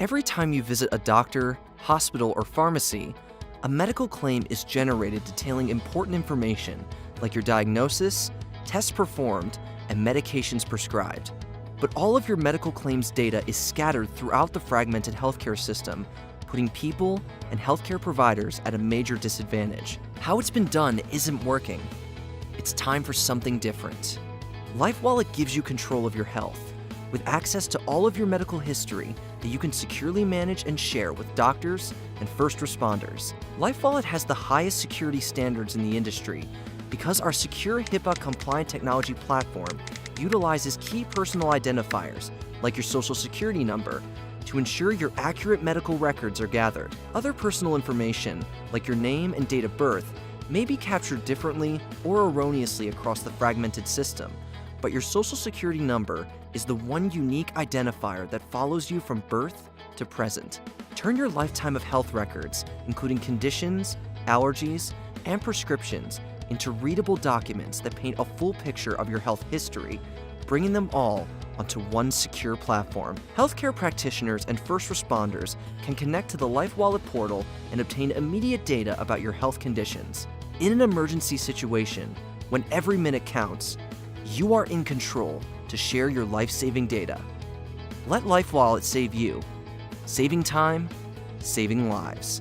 Every time you visit a doctor, hospital, or pharmacy, a medical claim is generated detailing important information like your diagnosis, tests performed, and medications prescribed. But all of your medical claims data is scattered throughout the fragmented healthcare system, putting people and healthcare providers at a major disadvantage. How it's been done isn't working. It's time for something different. LifeWallet gives you control of your health, with access to all of your medical history that you can securely manage and share with doctors and first responders. LifeWallet has the highest security standards in the industry because our secure HIPAA-compliant technology platform utilizes key personal identifiers, like your social security number, to ensure your accurate medical records are gathered. Other personal information, like your name and date of birth, may be captured differently or erroneously across the fragmented system, but your social security number is the one unique identifier that follows you from birth to present. Turn your lifetime of health records, including conditions, allergies, and prescriptions, into readable documents that paint a full picture of your health history, bringing them all onto one secure platform. Healthcare practitioners and first responders can connect to the LifeWallet portal and obtain immediate data about your health conditions. In an emergency situation, when every minute counts, you are in control to share your life-saving data. Let LifeWallet save you, saving time, saving lives.